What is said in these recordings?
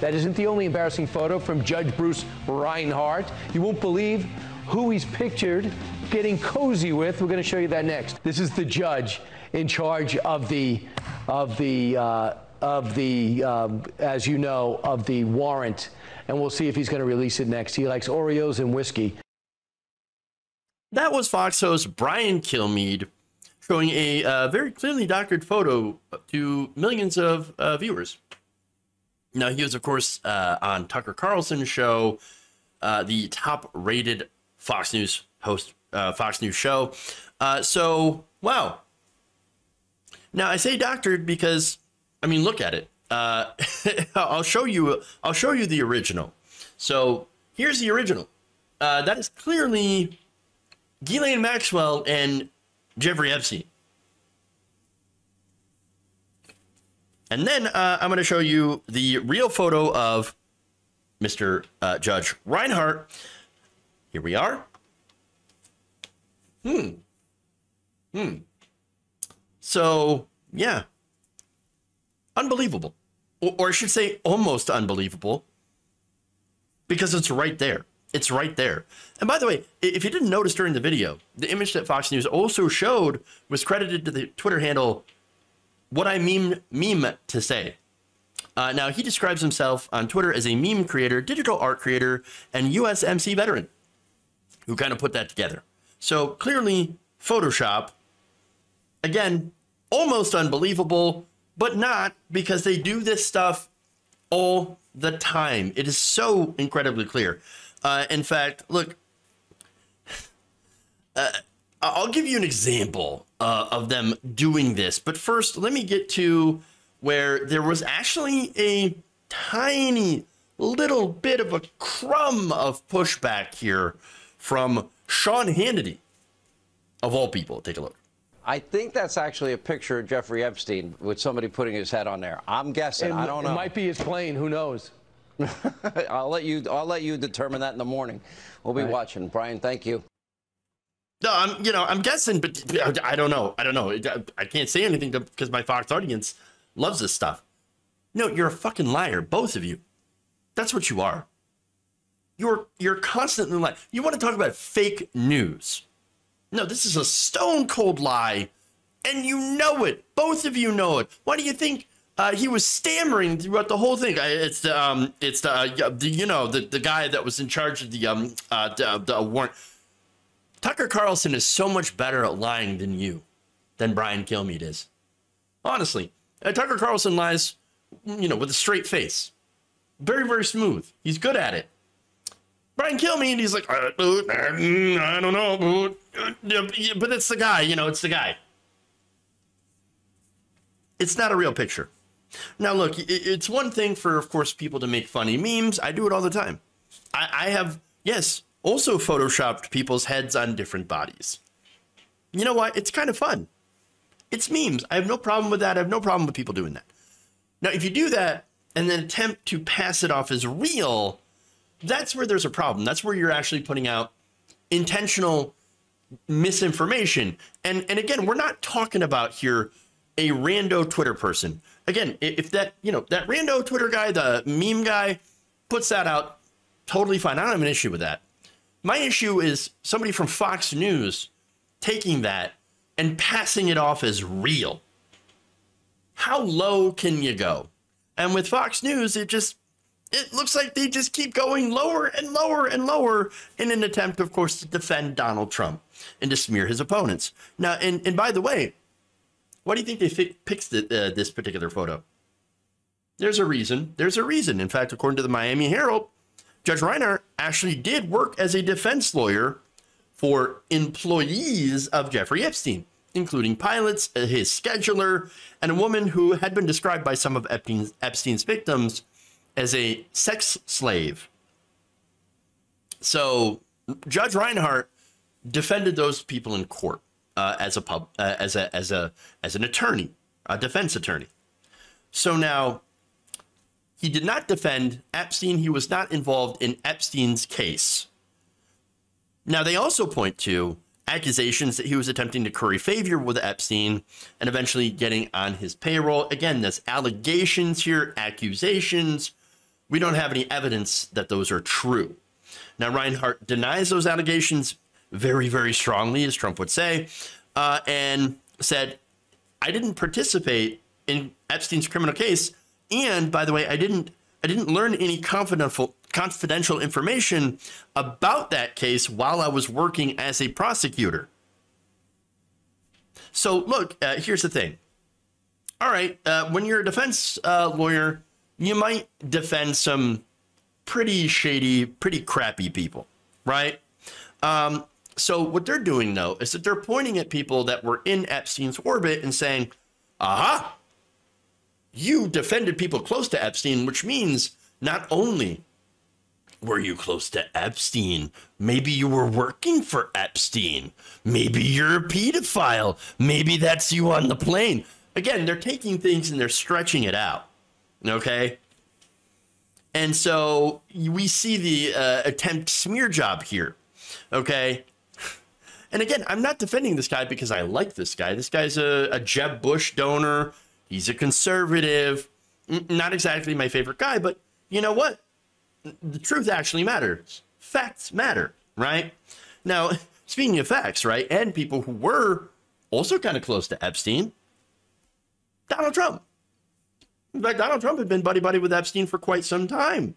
That isn't the only embarrassing photo from Judge Bruce Reinhart. You won't believe who he's pictured getting cozy with. We're going to show you that next. This is the judge in charge of the as you know, of the warrant, and we'll see if he's going to release it next. He likes Oreos and whiskey. That was Fox host Brian Kilmeade showing a very clearly doctored photo to millions of viewers. Now, he was, of course, on Tucker Carlson's show, the top-rated Fox News host, Fox News show. So, wow. Now, I say doctored because, I mean, look at it. I'll show you the original. So, here's the original. That is clearly Ghislaine Maxwell and Jeffrey Epstein. And then I'm going to show you the real photo of Mr. Judge Reinhart. Here we are. So, yeah. Unbelievable. Or I should say almost unbelievable. Because it's right there. It's right there. And by the way, if you didn't notice during the video, the image that Fox News also showed was credited to the Twitter handle What I Meme to Say. Now, he describes himself on Twitter as a meme creator, digital art creator, and USMC veteran who kind of put that together. So clearly, Photoshop. Again, almost unbelievable, but not, because they do this stuff all the time. It is so incredibly clear. In fact, look, I'll give you an example of them doing this. But first, let me get to where there was actually a tiny little bit of a crumb of pushback here from Sean Hannity, of all people. Take a look. I think that's actually a picture of Jeffrey Epstein with somebody putting his head on there. I'm guessing. I don't know. It might be his plane. Who knows? I'll let you determine that in the morning. We'll be watching. Brian, thank you. No, I'm guessing, but I don't know. I can't say anything because my Fox audience loves this stuff. No, you're a fucking liar, both of you. That's what you are. You're constantly lying. You want to talk about fake news? No, this is a stone cold lie, and you know it. Both of you know it. Why do you think he was stammering throughout the whole thing? It's the guy that was in charge of the warrant. Tucker Carlson is so much better at lying than Brian Kilmeade is. Honestly, Tucker Carlson lies, with a straight face. Very, very smooth. He's good at it. Brian Kilmeade, he's like, I don't know, but it's the guy, it's the guy. It's not a real picture. Now, look, it's one thing for, of course, people to make funny memes. I do it all the time. I have, yes, also photoshopped people's heads on different bodies. You know what? It's kind of fun. It's memes. I have no problem with that. I have no problem with people doing that. Now, if you do that and then attempt to pass it off as real, that's where there's a problem. That's where you're actually putting out intentional misinformation. And again, we're not talking about here a rando Twitter person. Again, if that, that rando Twitter guy, the meme guy, puts that out, totally fine. I don't have an issue with that. My issue is somebody from Fox News taking that and passing it off as real. How low can you go? And with Fox News, it looks like they just keep going lower and lower and lower in an attempt, of course, to defend Donald Trump and to smear his opponents. Now, and by the way, why do you think they picked this particular photo? There's a reason. There's a reason. In fact, according to the Miami Herald, Judge Reinhart actually did work as a defense lawyer for employees of Jeffrey Epstein, including pilots, his scheduler, and a woman who had been described by some of Epstein's victims as a sex slave. So Judge Reinhart defended those people in court as an attorney, a defense attorney. So now he did not defend Epstein. He was not involved in Epstein's case. Now they also point to accusations that he was attempting to curry favor with Epstein and eventually getting on his payroll. Again, there's allegations here, accusations. We don't have any evidence that those are true. Now, Reinhart denies those allegations very, very strongly, as Trump would say, and said, I didn't participate in Epstein's criminal case. And by the way, I didn't learn any confidential information about that case while I was working as a prosecutor. So look, here's the thing. All right, when you're a defense lawyer, you might defend some pretty shady, pretty crappy people, right? So what they're doing, though, is that they're pointing at people that were in Epstein's orbit and saying, aha, you defended people close to Epstein, which means not only were you close to Epstein, maybe you were working for Epstein. Maybe you're a pedophile. Maybe that's you on the plane. Again, they're taking things and they're stretching it out. Okay. And so we see the attempt smear job here. Okay. And again, I'm not defending this guy because I like this guy. This guy's a Jeb Bush donor. He's a conservative. Not exactly my favorite guy, but you know what? The truth actually matters. Facts matter, right? Now, speaking of facts, right? And people who were also kind of close to Epstein, Donald Trump. In fact, Donald Trump had been buddy-buddy with Epstein for quite some time.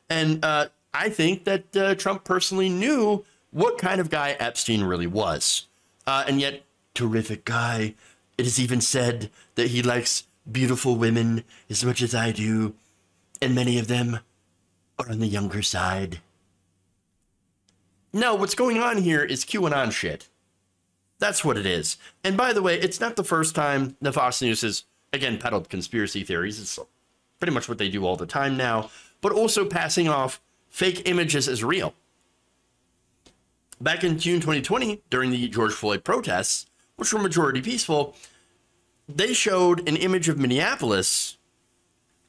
And I think that Trump personally knew what kind of guy Epstein really was. And yet, terrific guy. It is even said that he likes beautiful women as much as I do. And many of them are on the younger side. No, what's going on here is QAnon shit. That's what it is. And by the way, it's not the first time the Fox News has, again, peddled conspiracy theories. It's pretty much what they do all the time now, but also passing off fake images as real. Back in June 2020, during the George Floyd protests, which were majority peaceful, they showed an image of Minneapolis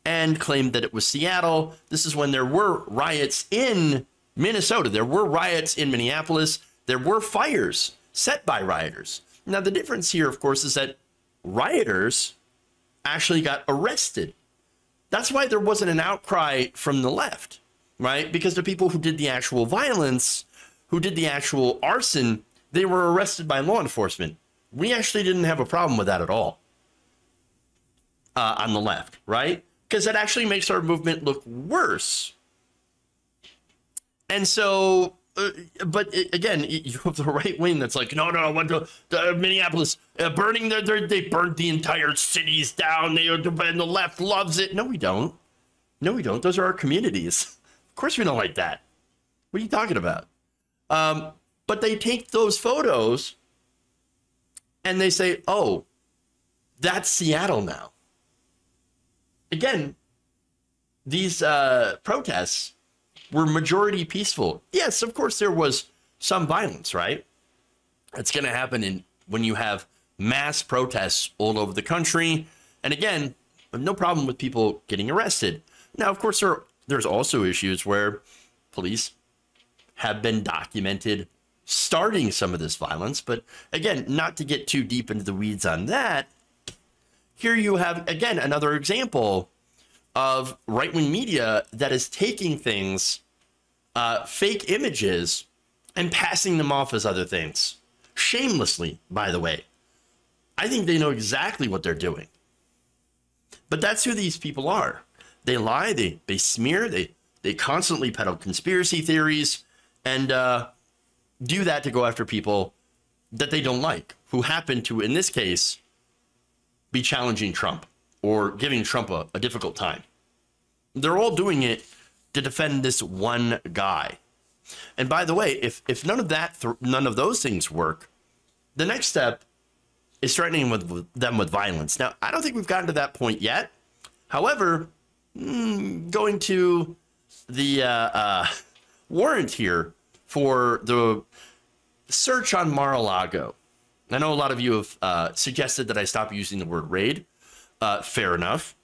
and claimed that it was Seattle. This is when there were riots in Minnesota. There were riots in Minneapolis. There were fires set by rioters. Now, the difference here, of course, is that rioters actually got arrested. That's why there wasn't an outcry from the left, right? Because the people who did the actual violence, who did the actual arson, they were arrested by law enforcement. We actually didn't have a problem with that at all on the left, right? Because that actually makes our movement look worse. And so, again, you have the right wing that's like, no, I went to Minneapolis, burning they burned the entire cities down. And the left loves it. No, we don't. No, we don't. Those are our communities. Of course we don't like that. What are you talking about? But they take those photos and they say, oh, that's Seattle now. Again, these protests were majority peaceful. Yes, of course, there was some violence, right? It's going to happen when you have mass protests all over the country. And again, no problem with people getting arrested. Now, of course, there's also issues where police have been documented starting some of this violence. But again, not to get too deep into the weeds on that, here you have, again, another example of right-wing media that is taking things, fake images, and passing them off as other things. Shamelessly, by the way. I think they know exactly what they're doing. But that's who these people are. They lie, they smear, they constantly peddle conspiracy theories, and do that to go after people that they don't like, who happen to, in this case, be challenging Trump or giving Trump a difficult time. They're all doing it to defend this one guy. And by the way, if none of those things work, the next step is threatening them with violence. Now, I don't think we've gotten to that point yet. However, going to the warrant here for the search on Mar-a-Lago. I know a lot of you have suggested that I stop using the word raid. Fair enough.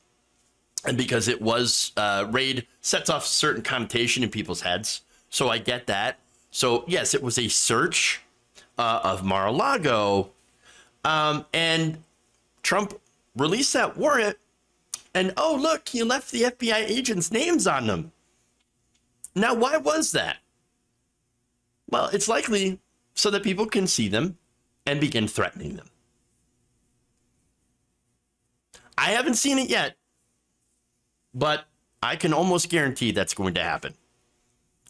And because it was raid sets off a certain connotation in people's heads. So I get that. So yes, it was a search of Mar-a-Lago. And Trump released that warrant. And, oh, look, he left the FBI agents' names on them. Now, why was that? Well, it's likely so that people can see them and begin threatening them. I haven't seen it yet, but I can almost guarantee that's going to happen.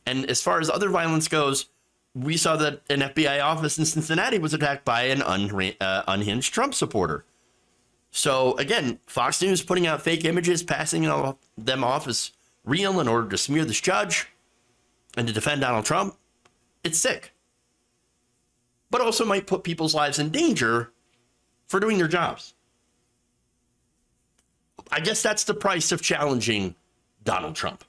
And as far as other violence goes, we saw that an FBI office in Cincinnati was attacked by an unhinged Trump supporter. So again, Fox News putting out fake images, passing them off as real in order to smear this judge and to defend Donald Trump. It's sick. But also might put people's lives in danger for doing their jobs. I guess that's the price of challenging Donald Trump.